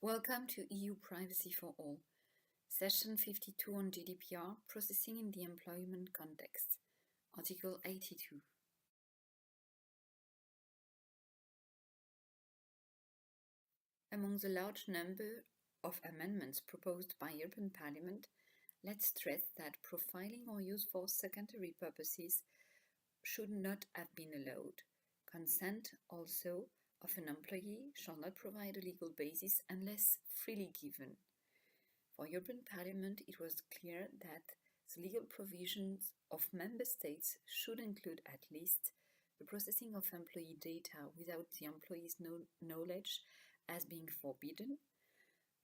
Welcome to EUPrivacyForAll Session52 on GDPR, Processing in the Employment Context, Article 82. Among the large number of amendments proposed by European Parliament, let's stress that profiling or use for secondary purposes should not have been allowed. Consent also of an employee shall not provide a legal basis unless freely given. For European Parliament, it was clear that the legal provisions of member states should include at least the processing of employee data without the employee's knowledge as being forbidden,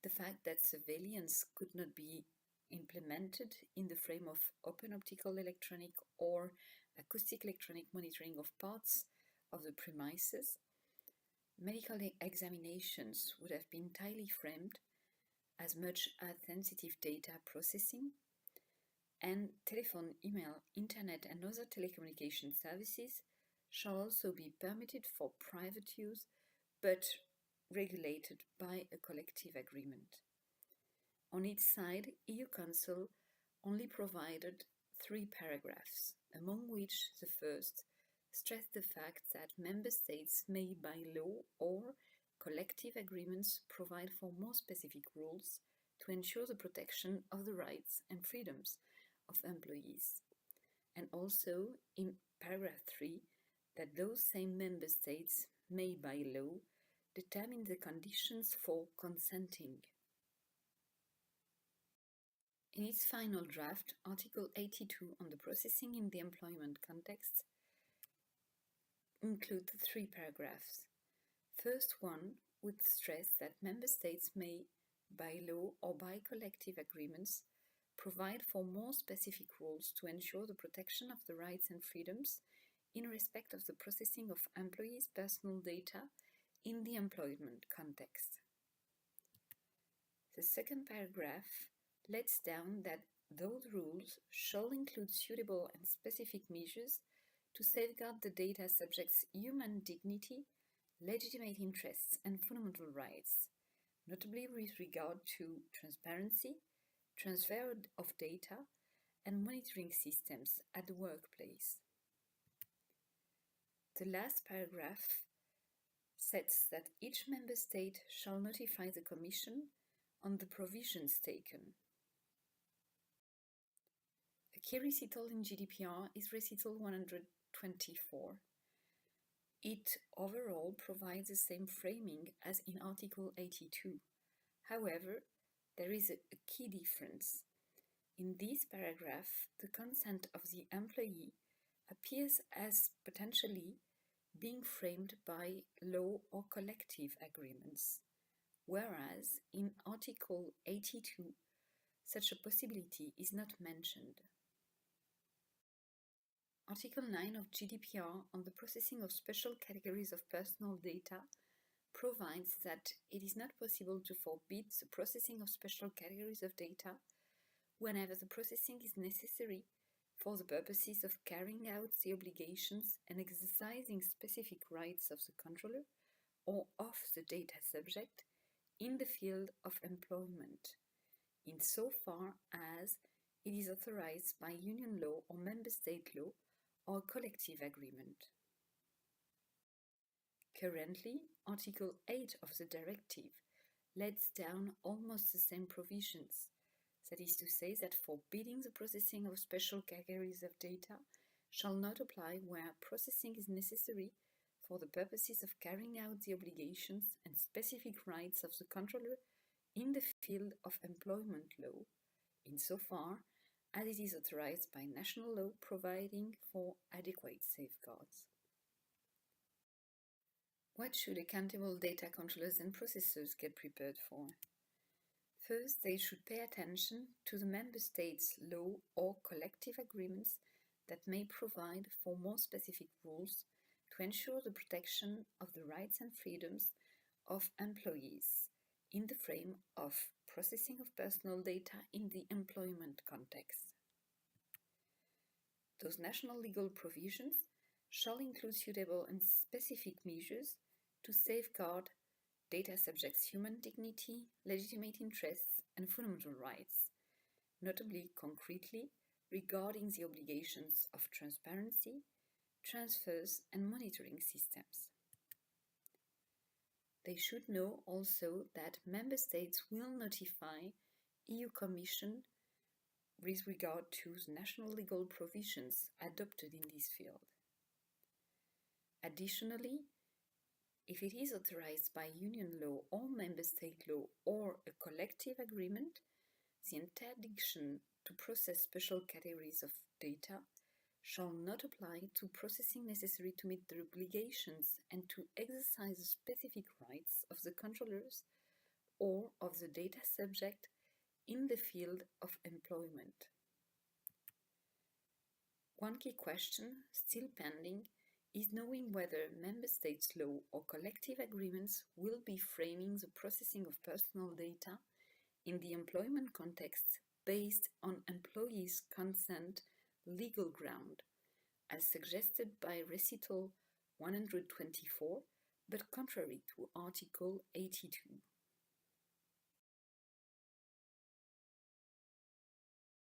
the fact that surveillance could not be implemented in the frame of open optical electronic or acoustic electronic monitoring of parts of the premises. Medical examinations would have been tightly framed as much as sensitive data processing, and telephone, email, internet and other telecommunication services shall also be permitted for private use but regulated by a collective agreement. On its side, EU Council only provided 3 paragraphs, among which the first stressed the fact that member states may by law or collective agreements provide for more specific rules to ensure the protection of the rights and freedoms of employees. And also in paragraph 3 that those same member states may by law determine the conditions for consenting. In its final draft, Article 82 on the processing in the employment context include 3 paragraphs. First one would stress that member states may, by law or by collective agreements, provide for more specific rules to ensure the protection of the rights and freedoms in respect of the processing of employees' personal data in the employment context. The second paragraph lays down that those rules shall include suitable and specific measures to safeguard the data subject's human dignity, legitimate interests and fundamental rights, notably with regard to transparency, transfer of data and monitoring systems at the workplace. The last paragraph sets that each member state shall notify the Commission on the provisions taken. A key recital in GDPR is recital 124. It overall provides the same framing as in Article 82. However, there is a key difference. In this paragraph, the consent of the employee appears as potentially being framed by law or collective agreements, whereas in Article 82, such a possibility is not mentioned. Article 9 of GDPR on the processing of special categories of personal data provides that it is not possible to forbid the processing of special categories of data whenever the processing is necessary for the purposes of carrying out the obligations and exercising specific rights of the controller or of the data subject in the field of employment, insofar as it is authorized by union law or member state law or collective agreement. Currently, Article 8 of the directive lays down almost the same provisions, that is to say that forbidding the processing of special categories of data shall not apply where processing is necessary for the purposes of carrying out the obligations and specific rights of the controller in the field of employment law, insofar as it is authorized by national law providing for adequate safeguards. What should accountable data controllers and processors get prepared for? First, they should pay attention to the member states' law or collective agreements that may provide for more specific rules to ensure the protection of the rights and freedoms of employees in the frame of processing of personal data in the employment context. Those national legal provisions shall include suitable and specific measures to safeguard data subjects' human dignity, legitimate interests, and fundamental rights, notably concretely regarding the obligations of transparency, transfers, and monitoring systems. They should know also that Member States will notify EU Commission with regard to the national legal provisions adopted in this field. Additionally, if it is authorized by Union law or Member State law or a collective agreement, the interdiction to process special categories of data shall not apply to processing necessary to meet the obligations and to exercise the specific rights of the controllers or of the data subject in the field of employment. One key question still pending is knowing whether Member States' law or collective agreements will be framing the processing of personal data in the employment context based on employees' consent legal ground, as suggested by Recital 124, but contrary to Article 82.